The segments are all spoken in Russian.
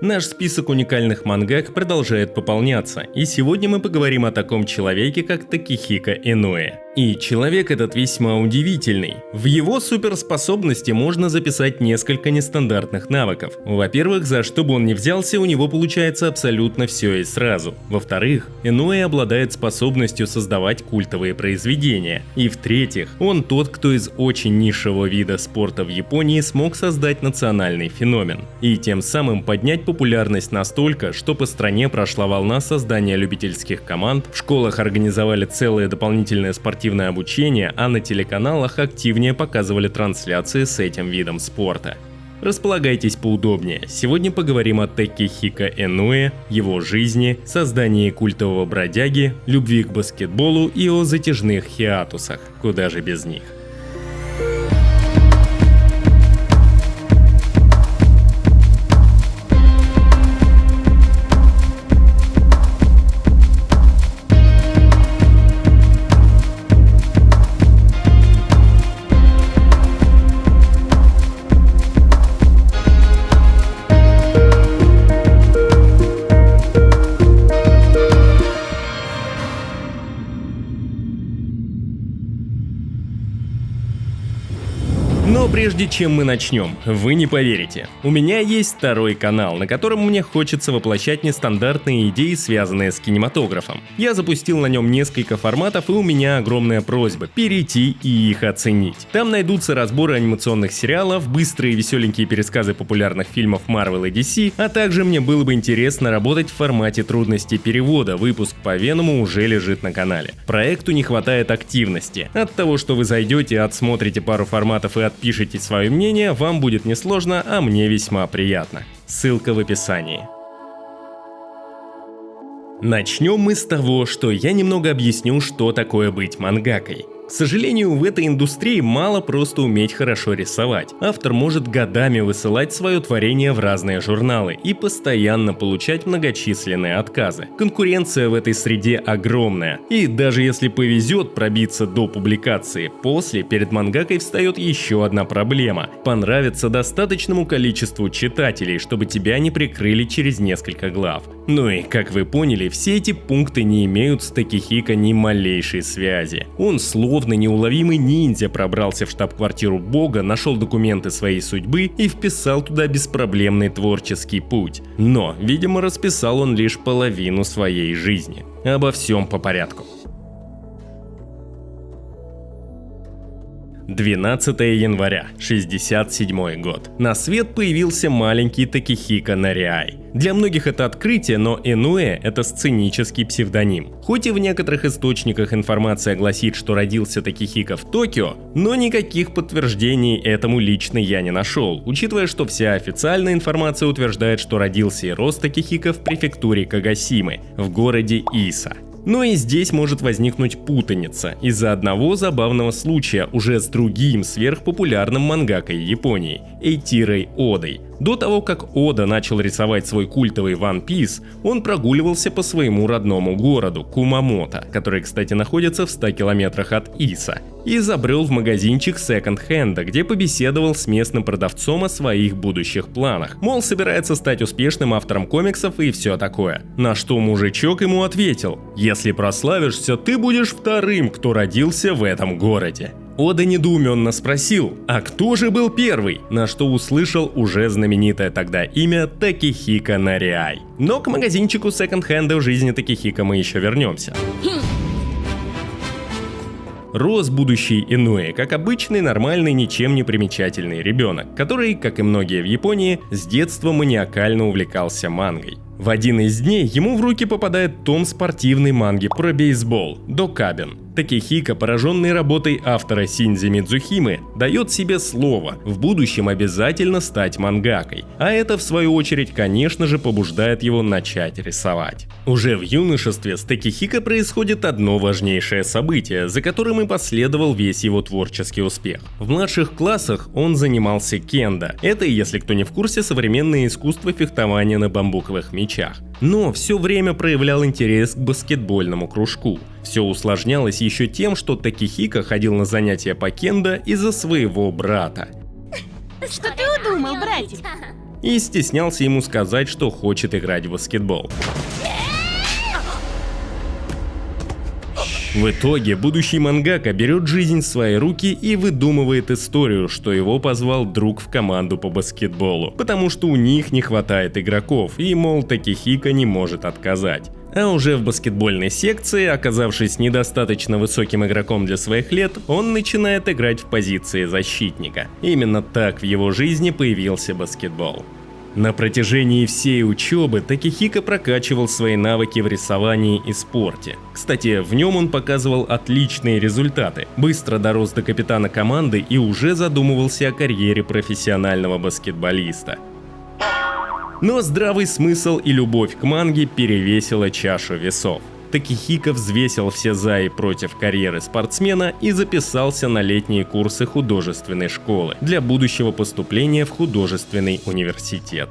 Наш список уникальных мангак продолжает пополняться, и сегодня мы поговорим о таком человеке, как Такехико Инуэ. И человек этот весьма удивительный. В его суперспособности можно записать несколько нестандартных навыков. Во-первых, за что бы он ни взялся, у него получается абсолютно все и сразу. Во-вторых, Инуэ обладает способностью создавать культовые произведения. И в-третьих, он тот, кто из очень низшего вида спорта в Японии смог создать национальный феномен. И тем самым поднять популярность настолько, что по стране прошла волна создания любительских команд, в школах организовали целое дополнительное спортивное обучение, а на телеканалах активнее показывали трансляции с этим видом спорта. Располагайтесь поудобнее. Сегодня поговорим о Такехико Инуэ, его жизни, создании культового бродяги, любви к баскетболу и о затяжных хиатусах. Куда же без них? Но прежде чем мы начнем, вы не поверите, у меня есть второй канал, на котором мне хочется воплощать нестандартные идеи, связанные с кинематографом. Я запустил на нем несколько форматов, и у меня огромная просьба перейти и их оценить. Там найдутся разборы анимационных сериалов, быстрые веселенькие пересказы популярных фильмов Marvel и DC, а также мне было бы интересно работать в формате трудностей перевода, выпуск по Веному уже лежит на канале. Проекту не хватает активности. От того, что вы зайдете, отсмотрите пару форматов и пишите свое мнение, вам будет несложно, а мне весьма приятно. Ссылка в описании. Начнем мы с того, что я немного объясню, что такое быть мангакой. К сожалению, в этой индустрии мало просто уметь хорошо рисовать. Автор может годами высылать свое творение в разные журналы и постоянно получать многочисленные отказы. Конкуренция в этой среде огромная. И даже если повезет пробиться до публикации, после перед мангакой встает еще одна проблема. Понравиться достаточному количеству читателей, чтобы тебя не прикрыли через несколько глав. Ну и, как вы поняли, все эти пункты не имеют с Такехико ни малейшей связи. Он словно неуловимый ниндзя пробрался в штаб-квартиру Бога, нашел документы своей судьбы и вписал туда беспроблемный творческий путь. Но, видимо, расписал он лишь половину своей жизни. Обо всем по порядку. 12 января, 67 год. На свет появился маленький Такехико Нариай. Для многих это открытие, но Инуэ — это сценический псевдоним. Хоть и в некоторых источниках информация гласит, что родился Такехико в Токио, но никаких подтверждений этому лично я не нашел, учитывая, что вся официальная информация утверждает, что родился и рос Такехико в префектуре Кагасимы, в городе Иса. Но и здесь может возникнуть путаница из-за одного забавного случая уже с другим сверхпопулярным мангакой Японии – Эйтирой Одой. До того, как Ода начал рисовать свой культовый One Piece, он прогуливался по своему родному городу Кумамото, который, кстати, находится в 100 километрах от Иса, и забрел в магазинчик секонд-хенда, где побеседовал с местным продавцом о своих будущих планах. Мол, собирается стать успешным автором комиксов и все такое. На что мужичок ему ответил: «Если прославишься, ты будешь вторым, кто родился в этом городе». Ода недоуменно спросил: «А кто же был первый?» На что услышал уже знаменитое тогда имя Такехико Нариай. Но к магазинчику секонд-хенда в жизни Такехико мы еще вернемся. Рос будущий Инуэ как обычный, нормальный, ничем не примечательный ребенок, который, как и многие в Японии, с детства маниакально увлекался мангой. В один из дней ему в руки попадает том спортивной манги про бейсбол «Докабен». Такехико, пораженный работой автора Синдзи Мидзухимы, дает себе слово в будущем обязательно стать мангакой, а это в свою очередь, конечно же, побуждает его начать рисовать. Уже в юношестве с Такехико происходит одно важнейшее событие, за которым и последовал весь его творческий успех. В младших классах он занимался кендо. Это, если кто не в курсе, современное искусство фехтования на бамбуковых мечах. Но все время проявлял интерес к баскетбольному кружку. Все усложнялось еще тем, что Такехико ходил на занятия по кендо из-за своего брата. Что ты удумал, братик? и стеснялся ему сказать, что хочет играть в баскетбол. В итоге будущий мангака берет жизнь в свои руки и выдумывает историю, что его позвал друг в команду по баскетболу, потому что у них не хватает игроков и, мол, Такехико не может отказать. А уже в баскетбольной секции, оказавшись недостаточно высоким игроком для своих лет, он начинает играть в позиции защитника. Именно так в его жизни появился баскетбол. На протяжении всей учебы Такехико прокачивал свои навыки в рисовании и спорте. Кстати, в нем он показывал отличные результаты, быстро дорос до капитана команды и уже задумывался о карьере профессионального баскетболиста. Но здравый смысл и любовь к манге перевесила чашу весов. Такехико взвесил все за и против карьеры спортсмена и записался на летние курсы художественной школы для будущего поступления в художественный университет.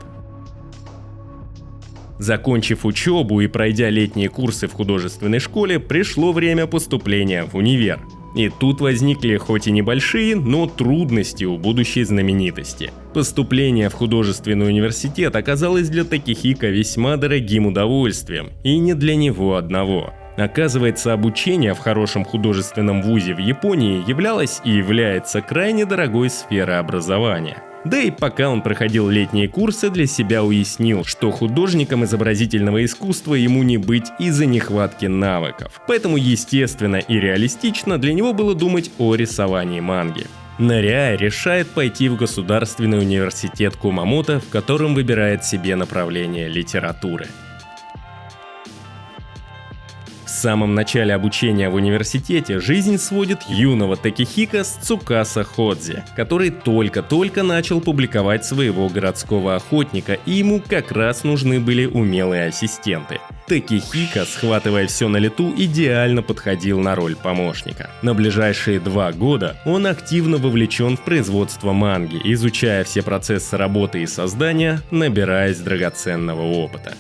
Закончив учебу и пройдя летние курсы в художественной школе, пришло время поступления в универ. И тут возникли хоть и небольшие, но трудности у будущей знаменитости. Поступление в художественный университет оказалось для Такехико весьма дорогим удовольствием, и не для него одного. Оказывается, обучение в хорошем художественном вузе в Японии являлось и является крайне дорогой сферой образования. Да и пока он проходил летние курсы, для себя уяснил, что художником изобразительного искусства ему не быть из-за нехватки навыков. Поэтому естественно и реалистично для него было думать о рисовании манги. Нариай решает пойти в Государственный университет Кумамото, в котором выбирает себе направление литературы. В самом начале обучения в университете жизнь сводит юного Такехико с Цукаса Ходзи, который только-только начал публиковать своего городского охотника, и ему как раз нужны были умелые ассистенты. Такехико, схватывая все на лету, идеально подходил на роль помощника. На ближайшие 2 года он активно вовлечен в производство манги, изучая все процессы работы и создания, набираясь драгоценного опыта.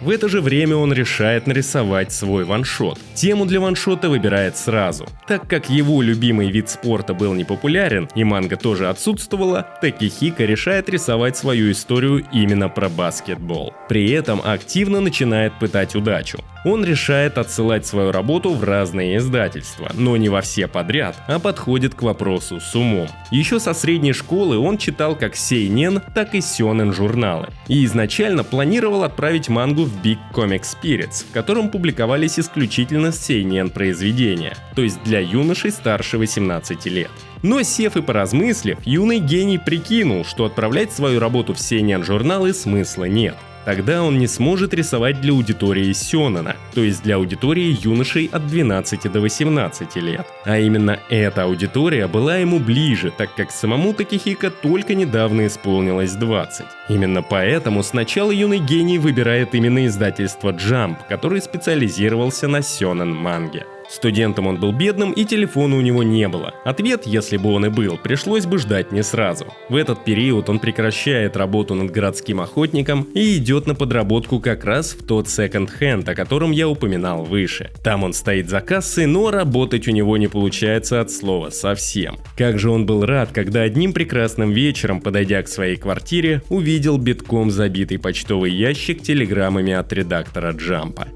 В это же время он решает нарисовать свой ваншот. Тему для ваншота выбирает сразу. Так как его любимый вид спорта был непопулярен и манга тоже отсутствовала, Такехико решает рисовать свою историю именно про баскетбол. При этом активно начинает пытать удачу. Он решает отсылать свою работу в разные издательства, но не во все подряд, а подходит к вопросу с умом. Еще со средней школы он читал как сейнен, так и сёнэн журналы. И изначально планировал отправить мангу в Big Comic Spirits, в котором публиковались исключительно сейнен произведения, то есть для юношей старше 18 лет. Но сев и поразмыслив, юный гений прикинул, что отправлять свою работу в сейнен журналы смысла нет. Тогда он не сможет рисовать для аудитории сёнэна, то есть для аудитории юношей от 12 до 18 лет. А именно эта аудитория была ему ближе, так как самому Такехико только недавно исполнилось 20. Именно поэтому сначала юный гений выбирает именно издательство Jump, который специализировался на сёнэн-манге. Студентом он был бедным, и телефона у него не было. Ответ, если бы он и был, пришлось бы ждать не сразу. В этот период он прекращает работу над городским охотником и идет на подработку как раз в тот секонд-хенд, о котором я упоминал выше. Там он стоит за кассой, но работать у него не получается от слова совсем. Как же он был рад, когда одним прекрасным вечером, подойдя к своей квартире, увидел битком забитый почтовый ящик телеграммами от редактора Джампа.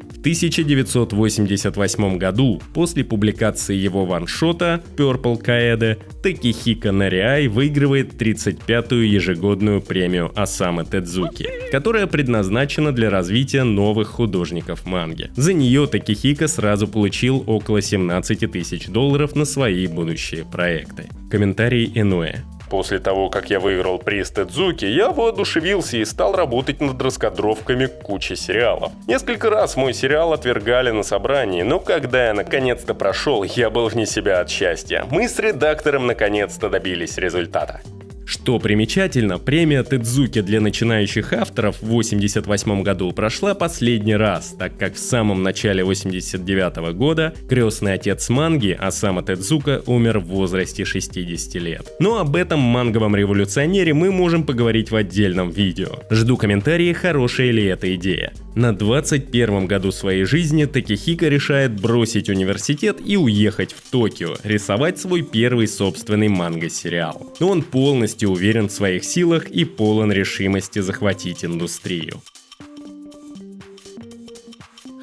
В 1988 году, после публикации его ваншота Purple Kaede, Такехико Нариай выигрывает 35-ю ежегодную премию Осамы Тедзуки, которая предназначена для развития новых художников манги. За нее Такехико сразу получил около $17 тысяч на свои будущие проекты. Комментарий Инуэ. После того, как я выиграл приз Тедзуки, я воодушевился и стал работать над раскадровками кучи сериалов. Несколько раз мой сериал отвергали на собрании, но когда я наконец-то прошел, я был вне себя от счастья. Мы с редактором наконец-то добились результата. Что примечательно, премия Тедзуки для начинающих авторов в 1988 году прошла последний раз, так как в самом начале 1989 года крестный отец манги Осама Тедзука умер в возрасте 60 лет. Но об этом манговом революционере мы можем поговорить в отдельном видео. Жду комментарии, хорошая ли эта идея. На 21 году своей жизни Такехико решает бросить университет и уехать в Токио, рисовать свой первый собственный манго-сериал. Но он полностью уверен в своих силах и полон решимости захватить индустрию.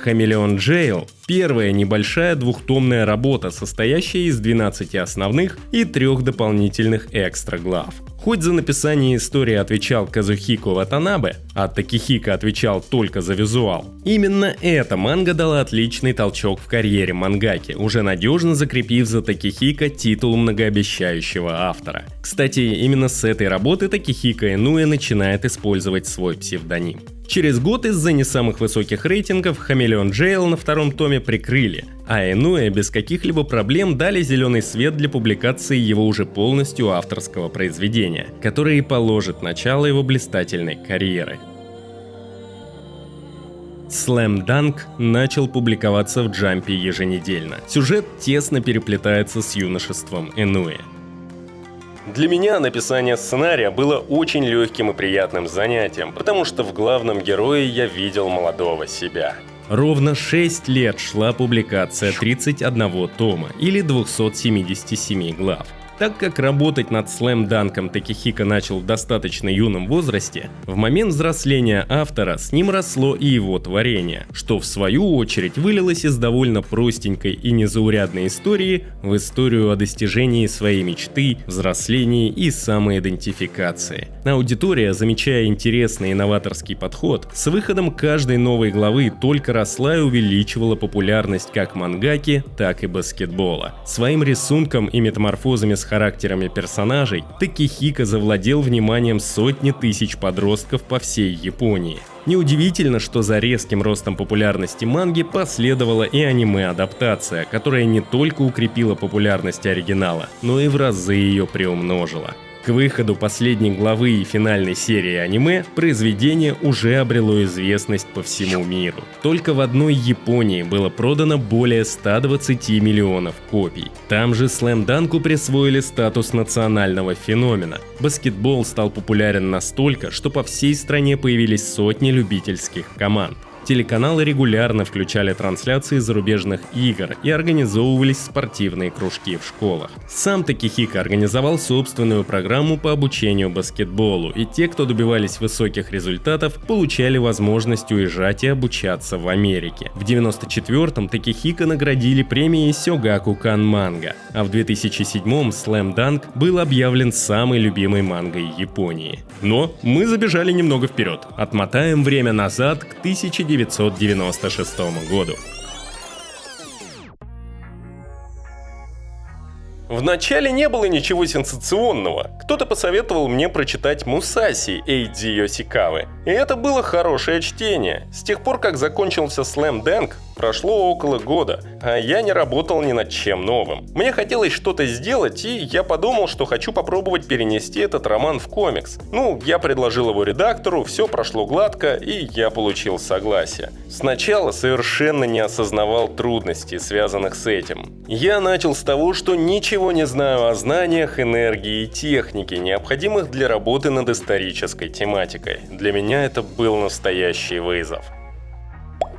Хамелеон Джейл – первая небольшая двухтомная работа, состоящая из 12 основных и 3 дополнительных экстра-глав. Хоть за написание истории отвечал Казухико Ватанабе, а Такехико отвечал только за визуал, именно эта манга дала отличный толчок в карьере мангаки, уже надежно закрепив за Такехико титул многообещающего автора. Кстати, именно с этой работы Такехико Инуэ начинает использовать свой псевдоним. Через год из-за не самых высоких рейтингов Хамелеон Джейл на 2-м томе прикрыли, а Инуэ без каких-либо проблем дали зеленый свет для публикации его уже полностью авторского произведения, которое и положит начало его блистательной карьеры. Slam Dunk начал публиковаться в Джампе еженедельно. Сюжет тесно переплетается с юношеством Инуэ. Для меня написание сценария было очень легким и приятным занятием, потому что в главном герое я видел молодого себя. Ровно 6 лет шла публикация 31 тома или 277 глав. Так как работать над слэм-данком Такехико начал в достаточно юном возрасте, в момент взросления автора с ним росло и его творение, что в свою очередь вылилось из довольно простенькой и незаурядной истории в историю о достижении своей мечты, взрослении и самоидентификации. Аудитория, замечая интересный и новаторский подход, с выходом каждой новой главы только росла и увеличивала популярность как мангаки, так и баскетбола. Своим рисунком и метаморфозами с характерами персонажей Такехико завладел вниманием сотни тысяч подростков по всей Японии. Неудивительно, что за резким ростом популярности манги последовала и аниме-адаптация, которая не только укрепила популярность оригинала, но и в разы ее приумножила. К выходу последней главы и финальной серии аниме произведение уже обрело известность по всему миру. Только в одной Японии было продано более 120 миллионов копий. Там же слэм-данку присвоили статус национального феномена. Баскетбол стал популярен настолько, что по всей стране появились сотни любительских команд. Телеканалы регулярно включали трансляции зарубежных игр и организовывались спортивные кружки в школах. Сам Такехико организовал собственную программу по обучению баскетболу, и те, кто добивались высоких результатов, получали возможность уезжать и обучаться в Америке. В 1994-м Такехико наградили премией Сёгакукан Манга, а в 2007-м Slam Dunk был объявлен самой любимой мангой Японии. Но мы забежали немного вперед. Отмотаем время назад к 1996 году. Вначале не было ничего сенсационного. Кто-то посоветовал мне прочитать Мусаси Эйдзи Йосикавы. И это было хорошее чтение. С тех пор, как закончился Slam Dunk, прошло около года, а я не работал ни над чем новым. Мне хотелось что-то сделать, и я подумал, что хочу попробовать перенести этот роман в комикс. Я предложил его редактору, все прошло гладко, и я получил согласие. Сначала совершенно не осознавал трудностей, связанных с этим. Я начал с того, что ничего не знаю о знаниях, энергии и технике, необходимых для работы над исторической тематикой. Для меня это был настоящий вызов.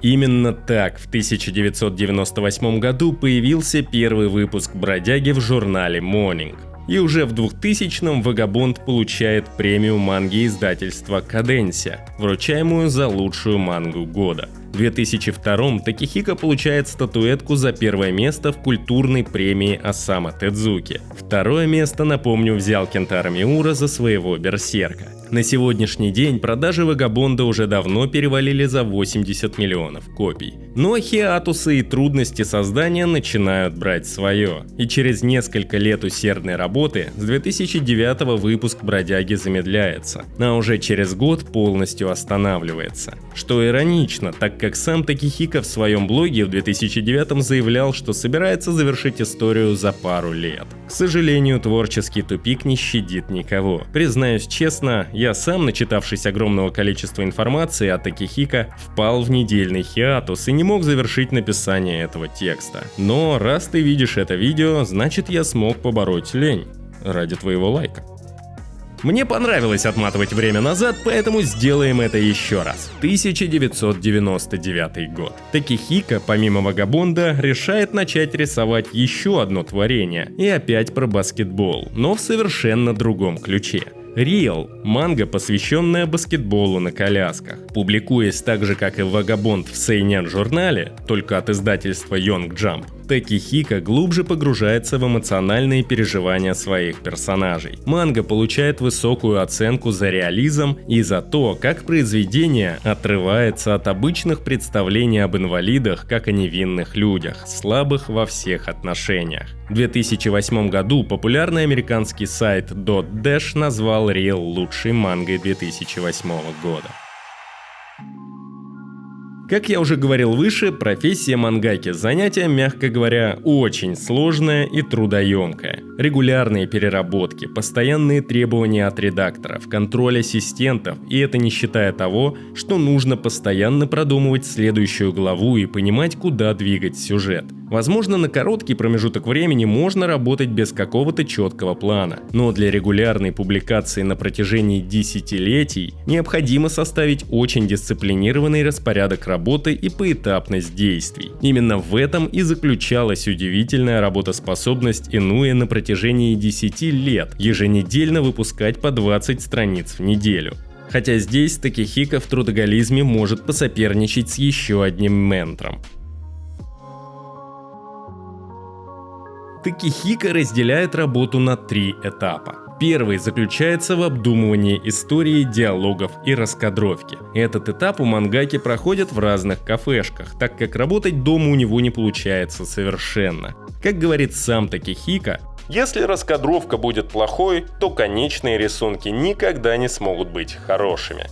Именно так в 1998 году появился первый выпуск «Бродяги» в журнале Morning. И уже в 2000-м Вагабонд получает премию манги издательства Каденсия, вручаемую за лучшую мангу года. В 2002-м Такехико получает статуэтку за первое место в культурной премии Осама Тедзуки. Второе место, напомню, взял Кентаро Миура за своего Берсерка. На сегодняшний день продажи Вагабонда уже давно перевалили за 80 миллионов копий. Но хиатусы и трудности создания начинают брать свое. И через несколько лет усердной работы с 2009-го выпуск «Бродяги» замедляется, а уже через год полностью останавливается. Что иронично, так как как сам Такихика в своем блоге в 2009 заявлял, что собирается завершить историю за пару лет. К сожалению, творческий тупик не щадит никого. Признаюсь честно, я сам, начитавшись огромного количества информации о Такихика, впал в недельный хиатус и не мог завершить написание этого текста. Но раз ты видишь это видео, значит я смог побороть лень. Ради твоего лайка. Мне понравилось отматывать время назад, поэтому сделаем это еще раз. 1999 год. Такихика, помимо Вагабонда, решает начать рисовать еще одно творение, и опять про баскетбол, но в совершенно другом ключе. Real – манга, посвященная баскетболу на колясках. Публикуясь так же, как и Вагабонд в Seinen журнале, только от издательства Young Jump, Такихика глубже погружается в эмоциональные переживания своих персонажей. Манга получает высокую оценку за реализм и за то, как произведение отрывается от обычных представлений об инвалидах как о невинных людях, слабых во всех отношениях. В 2008 году популярный американский сайт Dotdash назвал Real лучшей мангой 2008 года. Как я уже говорил выше, профессия мангаки – занятие, мягко говоря, очень сложное и трудоемкое. Регулярные переработки, постоянные требования от редакторов, контроль ассистентов, и это не считая того, что нужно постоянно продумывать следующую главу и понимать, куда двигать сюжет. Возможно, на короткий промежуток времени можно работать без какого-то четкого плана, но для регулярной публикации на протяжении десятилетий необходимо составить очень дисциплинированный распорядок работы и поэтапность действий. Именно в этом и заключалась удивительная работоспособность Инуэ на протяжении 10 лет, еженедельно выпускать по 20 страниц в неделю. Хотя здесь Такихика в трудоголизме может посоперничать с еще одним ментором. Такихика разделяет работу на 3 этапа. Первый заключается в обдумывании истории, диалогов и раскадровки. Этот этап у мангаки проходит в разных кафешках, так как работать дома у него не получается совершенно. Как говорит сам Такихика, если раскадровка будет плохой, то конечные рисунки никогда не смогут быть хорошими.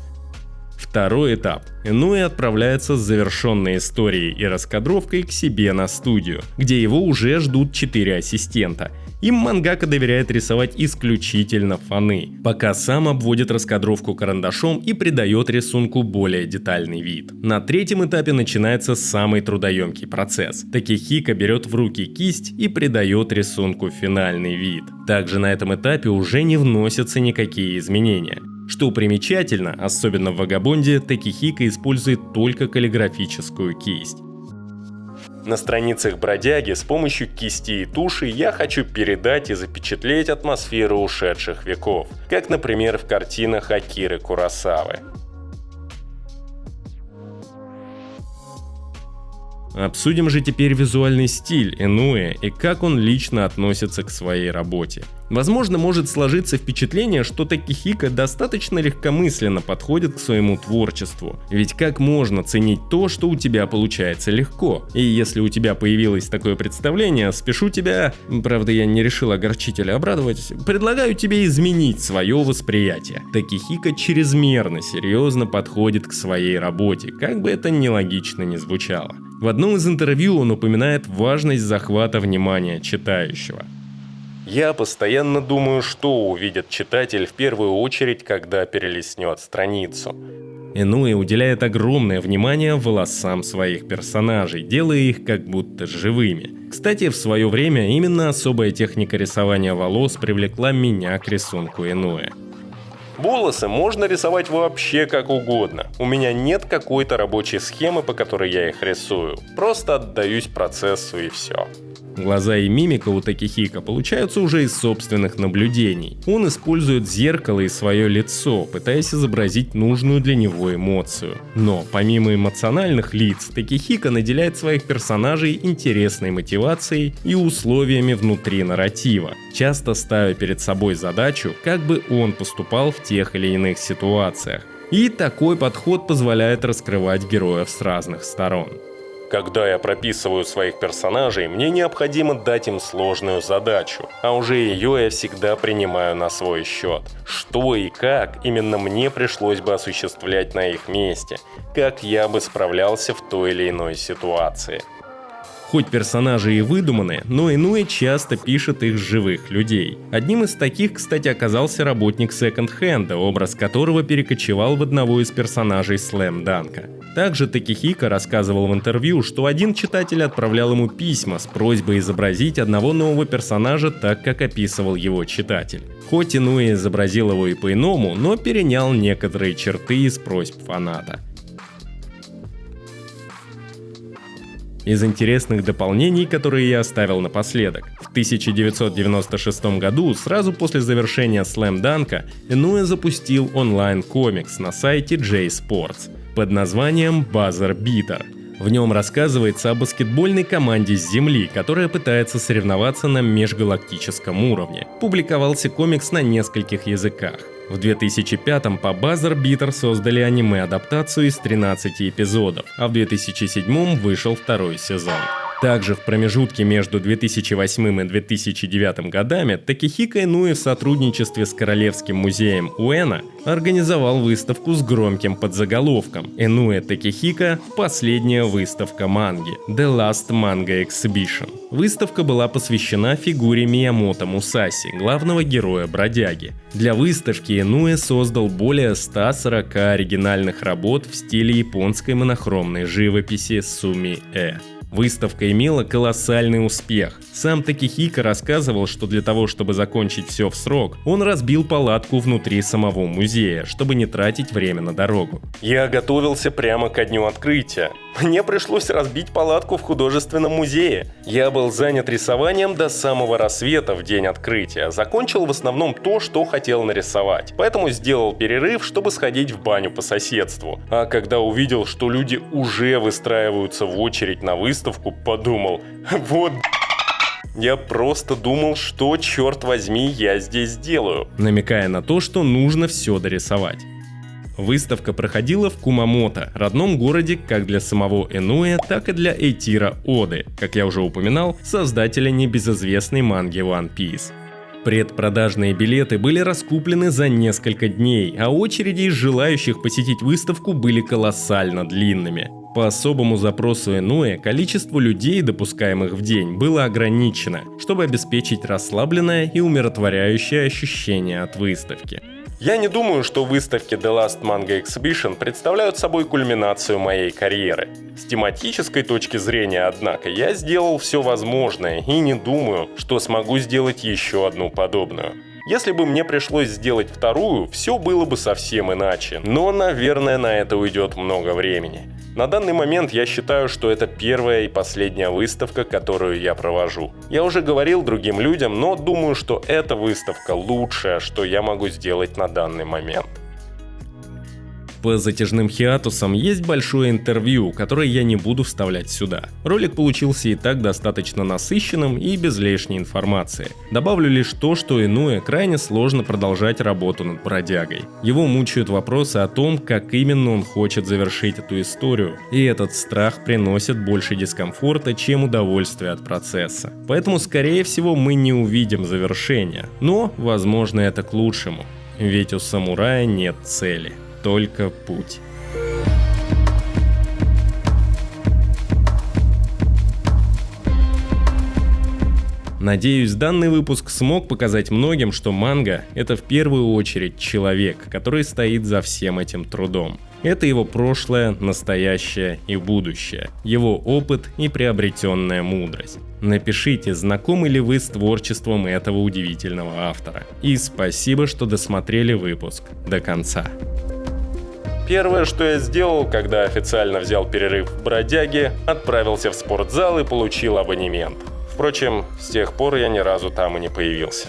Второй этап. Инуэ отправляется с завершенной историей и раскадровкой к себе на студию, где его уже ждут 4 ассистента. Им мангака доверяет рисовать исключительно фоны, пока сам обводит раскадровку карандашом и придает рисунку более детальный вид. На третьем этапе начинается самый трудоемкий процесс. Такихика берет в руки кисть и придает рисунку финальный вид. Также на этом этапе уже не вносятся никакие изменения. Что примечательно, особенно в Вагабонде, Такихика использует только каллиграфическую кисть. На страницах бродяги с помощью кисти и туши я хочу передать и запечатлеть атмосферу ушедших веков, как, например, в картинах Акиры Куросавы. Обсудим же теперь визуальный стиль Инуэ и как он лично относится к своей работе. Возможно, может сложиться впечатление, что Такихика достаточно легкомысленно подходит к своему творчеству. Ведь как можно ценить то, что у тебя получается легко? И если у тебя появилось такое представление, спешу тебя, правда я не решил огорчить или обрадовать, предлагаю тебе изменить свое восприятие. Такихика чрезмерно серьезно подходит к своей работе, как бы это нелогично ни звучало. В одном из интервью он упоминает важность захвата внимания читающего. Я постоянно думаю, что увидит читатель в первую очередь, когда перелистнет страницу. Инуэ уделяет огромное внимание волосам своих персонажей, делая их как будто живыми. Кстати, в свое время именно особая техника рисования волос привлекла меня к рисунку Инуэ. Волосы можно рисовать вообще как угодно. У меня нет какой-то рабочей схемы, по которой я их рисую. Просто отдаюсь процессу и все. Глаза и мимика у Такихика получаются уже из собственных наблюдений. Он использует зеркало и свое лицо, пытаясь изобразить нужную для него эмоцию. Но помимо эмоциональных лиц, Такихика наделяет своих персонажей интересной мотивацией и условиями внутри нарратива, часто ставя перед собой задачу, как бы он поступал в тех или иных ситуациях. И такой подход позволяет раскрывать героев с разных сторон. В Когда я прописываю своих персонажей, мне необходимо дать им сложную задачу, а уже ее я всегда принимаю на свой счет. Что и как именно мне пришлось бы осуществлять на их месте, как я бы справлялся в той или иной ситуации. Хоть персонажи и выдуманы, но Инуэ часто пишет их с живых людей. Одним из таких, кстати, оказался работник секонд-хенда, образ которого перекочевал в одного из персонажей Слэм Данка. Также Такихика рассказывал в интервью, что один читатель отправлял ему письма с просьбой изобразить одного нового персонажа так, как описывал его читатель. Хоть Инуэ изобразил его и по-иному, но перенял некоторые черты из просьб фаната. Из интересных дополнений, которые я оставил напоследок. В 1996 году, сразу после завершения Slam Dunk, Инуэ запустил онлайн-комикс на сайте J-Sports под названием Buzzer Beater. В нем рассказывается о баскетбольной команде с Земли, которая пытается соревноваться на межгалактическом уровне. Публиковался комикс на нескольких языках. В 2005-м по Buzzer Beater создали аниме-адаптацию из 13 эпизодов, а в 2007-м вышел второй сезон. Также в промежутке между 2008 и 2009 годами Такихика Инуэ в сотрудничестве с Королевским музеем Уэна организовал выставку с громким подзаголовком «Инуэ Такихика. Последняя выставка манги. The Last Manga Exhibition». Выставка была посвящена фигуре Миямото Мусаси, главного героя Бродяги. Для выставки Инуэ создал более 140 оригинальных работ в стиле японской монохромной живописи суми-э. Выставка имела колоссальный успех. Сам Такихика рассказывал, что для того, чтобы закончить все в срок, он разбил палатку внутри самого музея, чтобы не тратить время на дорогу. Я готовился прямо ко дню открытия. Мне пришлось разбить палатку в художественном музее. Я был занят рисованием до самого рассвета в день открытия. Закончил в основном то, что хотел нарисовать. Поэтому сделал перерыв, чтобы сходить в баню по соседству. А когда увидел, что люди уже выстраиваются в очередь на выставку, подумал: вот... Я просто думал, что, черт возьми, я здесь делаю. Намекая на то, что нужно все дорисовать. Выставка проходила в Кумамото, родном городе как для самого Инуэ, так и для Эйтиро Оды, как я уже упоминал, создателя небезызвестной манги One Piece. Предпродажные билеты были раскуплены за несколько дней, а очереди из желающих посетить выставку были колоссально длинными. По особому запросу Инуэ количество людей, допускаемых в день, было ограничено, чтобы обеспечить расслабленное и умиротворяющее ощущение от выставки. Я не думаю, что выставки The Last Manga Exhibition представляют собой кульминацию моей карьеры. С тематической точки зрения, однако, я сделал все возможное и не думаю, что смогу сделать еще одну подобную. Если бы мне пришлось сделать вторую, все было бы совсем иначе, но, наверное, на это уйдет много времени. На данный момент я считаю, что это первая и последняя выставка, которую я провожу. Я уже говорил другим людям, но думаю, что эта выставка лучшее, что я могу сделать на данный момент. По затяжным хиатусам есть большое интервью, которое я не буду вставлять сюда. Ролик получился и так достаточно насыщенным и без лишней информации. Добавлю лишь то, что Инуэ крайне сложно продолжать работу над Бродягой. Его мучают вопросы о том, как именно он хочет завершить эту историю, и этот страх приносит больше дискомфорта, чем удовольствия от процесса. Поэтому, скорее всего, мы не увидим завершения, но, возможно, это к лучшему. Ведь у самурая нет цели. Только путь. Надеюсь, данный выпуск смог показать многим, что манга — это в первую очередь человек, который стоит за всем этим трудом. Это его прошлое, настоящее и будущее, его опыт и приобретенная мудрость. Напишите, знакомы ли вы с творчеством этого удивительного автора. И спасибо, что досмотрели выпуск до конца. Первое, что я сделал, когда официально взял перерыв в Бродяге, отправился в спортзал и получил абонемент. Впрочем, с тех пор я ни разу там и не появился.